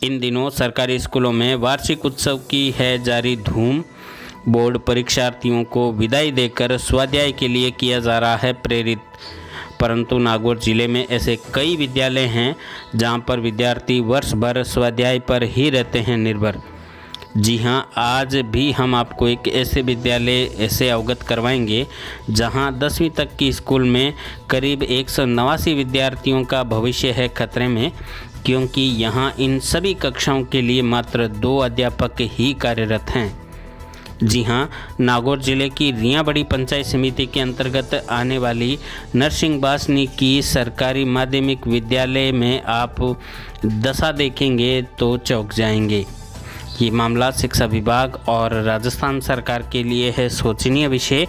इन दिनों सरकारी स्कूलों में वार्षिक उत्सव की है जारी धूम। बोर्ड परीक्षार्थियों को विदाई देकर स्वाध्याय के लिए किया जा रहा है प्रेरित। परंतु नागौर जिले में ऐसे कई विद्यालय हैं जहां पर विद्यार्थी वर्ष भर स्वाध्याय पर ही रहते हैं निर्भर। जी हां, आज भी हम आपको एक ऐसे विद्यालय ऐसे अवगत करवाएंगे जहां 10वीं तक की स्कूल में करीब 189 विद्यार्थियों का भविष्य है खतरे में, क्योंकि यहां इन सभी कक्षाओं के लिए मात्र 2 अध्यापक ही कार्यरत हैं। जी हां, नागौर जिले की रियाबड़ी पंचायत समिति के अंतर्गत आने वाली नरसिंह बासनी की सरकारी माध्यमिक विद्यालय में आप दशा देखेंगे तो चौंक जाएंगे। ये मामला शिक्षा विभाग और राजस्थान सरकार के लिए है सोचनीय विषय।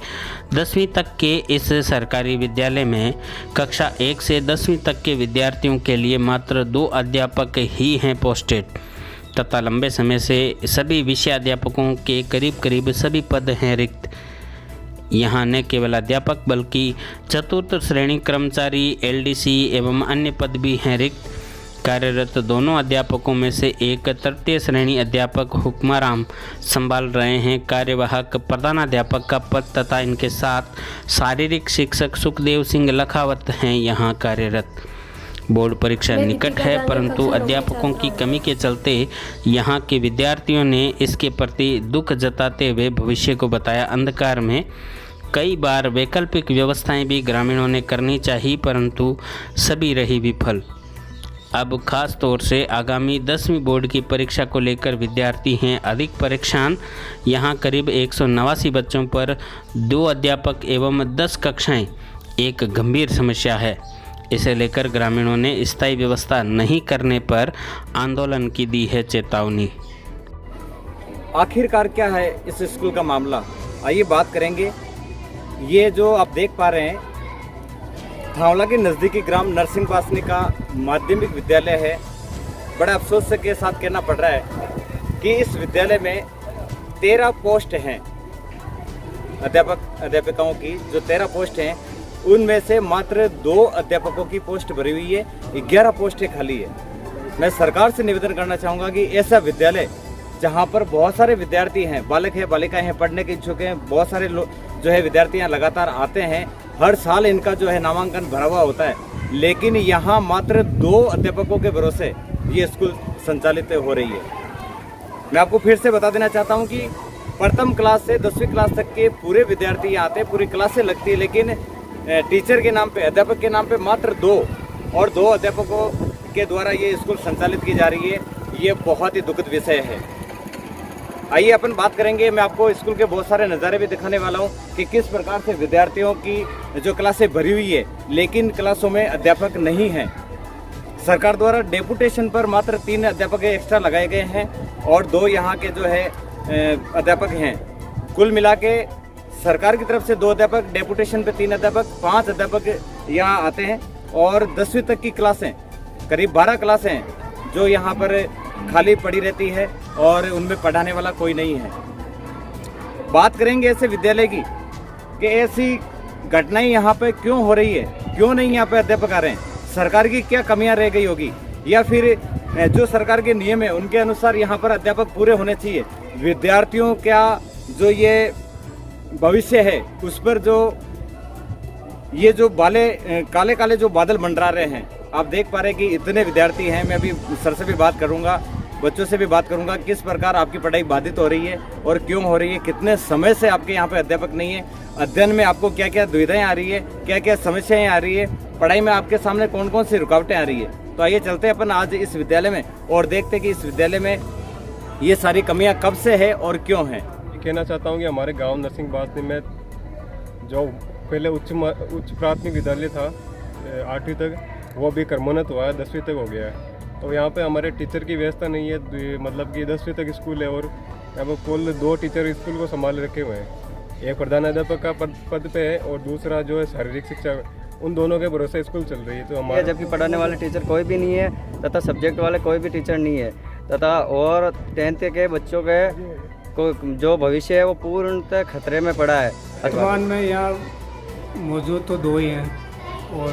10वीं तक के इस सरकारी विद्यालय में कक्षा 1 से 10वीं तक के विद्यार्थियों के लिए मात्र 2 अध्यापक ही हैं पोस्टेड तथा लंबे समय से सभी विषय अध्यापकों के करीब सभी पद हैं रिक्त। यहाँ न केवल अध्यापक बल्कि चतुर्थ श्रेणी कर्मचारी, एलडीसी एवं अन्य पद भी हैं रिक्त। कार्यरत दोनों अध्यापकों में से एक तृतीय श्रेणी अध्यापक हुक्माराम संभाल रहे हैं कार्यवाहक प्रधानाध्यापक का पद तथा इनके साथ शारीरिक शिक्षक सुखदेव सिंह लखावत हैं यहाँ कार्यरत। बोर्ड परीक्षा निकट है, परंतु अध्यापकों की कमी के चलते यहाँ के विद्यार्थियों ने इसके प्रति दुख जताते हुए भविष्य को बताया अंधकार में। कई बार वैकल्पिक व्यवस्थाएं भी ग्रामीणों ने करनी चाहिए, परंतु सभी रही विफल। अब खास तौर से आगामी 10वीं बोर्ड की परीक्षा को लेकर विद्यार्थी हैं अधिक परेशान। यहाँ करीब 189 बच्चों पर 2 अध्यापक एवं 10 कक्षाएं एक गंभीर समस्या है। इसे लेकर ग्रामीणों ने स्थायी व्यवस्था नहीं करने पर आंदोलन की दी है चेतावनी। आखिरकार क्या है इस स्कूल का मामला, आइए बात करेंगे। ये जो आप देख पा रहे हैं थावला के नज़दीकी ग्राम नरसिंह बासनी का माध्यमिक विद्यालय है। बड़ा अफसोस के साथ कहना पड़ रहा है कि इस विद्यालय में 13 पोस्ट हैं अध्यापिकाओं की। जो 13 पोस्ट हैं उनमें से मात्र 2 अध्यापकों की पोस्ट भरी हुई है, 11 पोस्टें खाली है। मैं सरकार से निवेदन करना चाहूँगा कि ऐसा विद्यालय जहाँ पर बहुत सारे विद्यार्थी हैं, बालक हैं, बालिकाएँ हैं, पढ़ने के इच्छुक हैं, बहुत सारे जो है विद्यार्थी यहाँ लगातार आते हैं, हर साल इनका जो है नामांकन भरा हुआ होता है, लेकिन यहाँ मात्र 2 अध्यापकों के भरोसे ये स्कूल संचालित हो रही है। मैं आपको फिर से बता देना चाहता हूँ कि प्रथम क्लास से 10वीं क्लास तक के पूरे विद्यार्थी यहाँ आते हैं, पूरी क्लासें लगती है, लेकिन टीचर के नाम पे, अध्यापक के नाम पे मात्र 2 और 2 अध्यापकों के द्वारा ये स्कूल संचालित की जा रही है। ये बहुत ही दुखद विषय है। आइए अपन बात करेंगे। मैं आपको स्कूल के बहुत सारे नज़ारे भी दिखाने वाला हूँ कि किस प्रकार से विद्यार्थियों की जो क्लासें भरी हुई है लेकिन क्लासों में अध्यापक नहीं हैं। सरकार द्वारा डेपुटेशन पर मात्र 3 अध्यापक एक्स्ट्रा लगाए गए हैं और 2 यहाँ के जो है अध्यापक हैं। कुल मिला के सरकार की तरफ से 2 अध्यापक, डेपुटेशन पे 3 अध्यापक, 5 अध्यापक यहाँ आते हैं और 10वीं तक की क्लासें करीब 12 क्लासें हैं जो यहाँ पर खाली पड़ी रहती है और उनमें पढ़ाने वाला कोई नहीं है। बात करेंगे ऐसे विद्यालय की कि ऐसी घटनाएं यहाँ पे क्यों हो रही है, क्यों नहीं यहाँ पे अध्यापक आ रहे हैं, सरकार की क्या कमियां रह गई होगी, या फिर जो सरकार के नियम है उनके अनुसार यहाँ पर अध्यापक पूरे होने चाहिए। विद्यार्थियों का जो ये भविष्य है उस पर जो ये जो काले काले जो बादल मंडरा रहे हैं, आप देख पा रहे हैं कि इतने विद्यार्थी हैं। मैं अभी सर से भी बात करूंगा, बच्चों से भी बात करूंगा किस प्रकार आपकी पढ़ाई बाधित हो रही है और क्यों हो रही है, कितने समय से आपके यहाँ पे अध्यापक नहीं है, अध्ययन में आपको क्या क्या दुविधाएं आ रही है, क्या क्या समस्याएं आ रही है, पढ़ाई में आपके सामने कौन कौन सी रुकावटें आ रही है। तो आइए चलते हैं अपन आज इस विद्यालय में और देखते हैं कि इस विद्यालय में ये सारी कमियाँ कब से है और क्यों हैं। कहना चाहता हूँ कि हमारे गाँव नरसिंह बासनी में जो पहले उच्च प्राथमिक विद्यालय था 8वीं तक, वो भी क्रमोन्नत हुआ है, 10वीं तक हो गया है। तो यहाँ पे हमारे टीचर की व्यवस्था नहीं है, मतलब कि 10वीं तक स्कूल है और यहाँ पर कुल 2 टीचर स्कूल को संभाल रखे हुए हैं। एक प्रधानाध्यापक का पद पे है और दूसरा जो है शारीरिक शिक्षा, उन दोनों के भरोसे स्कूल चल रही है। तो हमारा जबकि पढ़ाने वाले टीचर कोई भी नहीं है तथा सब्जेक्ट वाले कोई भी टीचर नहीं है तथा और 10th के बच्चों के को जो भविष्य है वो पूर्णतः खतरे में पड़ा है। वर्तमान में यहाँ मौजूद तो 2 ही हैं और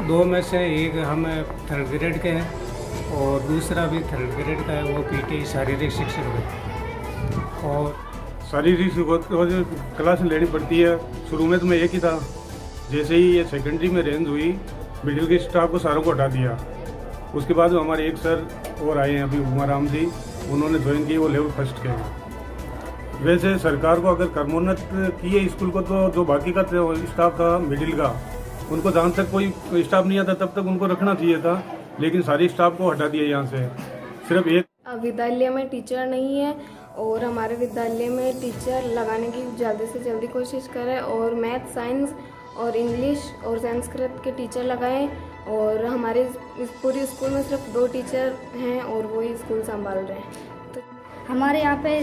दो में से एक हम 3rd ग्रेड के हैं और दूसरा भी 3rd ग्रेड का है, वो पीटी शारीरिक शिक्षक है। और शारीरिक क्लास लेनी पड़ती है। शुरू में तो मैं एक ही था, जैसे ही ये सेकेंडरी में रेंज हुई मिडिल के स्टाफ को सारों को हटा दिया। उसके बाद हमारे एक सर और आए हैं अभी, उमाराम जी, उन्होंने ज्वाइन की, वो लेवल फर्स्ट के हैं। वैसे सरकार को अगर कर्मोन्नत किए स्कूल को, तो जो बाकी का स्टाफ था मिडिल का, उनको जहाँ तक कोई स्टाफ नहीं आता तब तक उनको रखना चाहिए था, लेकिन सारी स्टाफ को हटा दिया यहाँ से। सिर्फ एक विद्यालय में टीचर नहीं है और हमारे विद्यालय में टीचर लगाने की जल्दी से जल्दी कोशिश करें और मैथ, साइंस और इंग्लिश और संस्कृत के टीचर लगाएं। और हमारे इस पूरी स्कूल में सिर्फ 2 टीचर हैं और वो ही स्कूल संभाल रहे हैं। तो हमारे यहाँ पे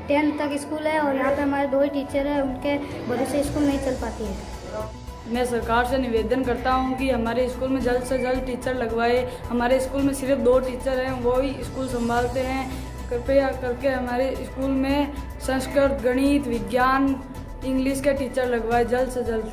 10th तक स्कूल है और यहाँ पे हमारे 2 ही टीचर हैं, उनके वजह से स्कूल नहीं चल पाती है। मैं सरकार से निवेदन करता हूँ कि हमारे स्कूल में जल्द से जल्द टीचर लगवाए। हमारे स्कूल में सिर्फ 2 टीचर हैं, वो ही स्कूल संभालते हैं। कृपया करके हमारे स्कूल में संस्कृत, गणित, विज्ञान, इंग्लिश के टीचर लगवाए जल्द से जल्द।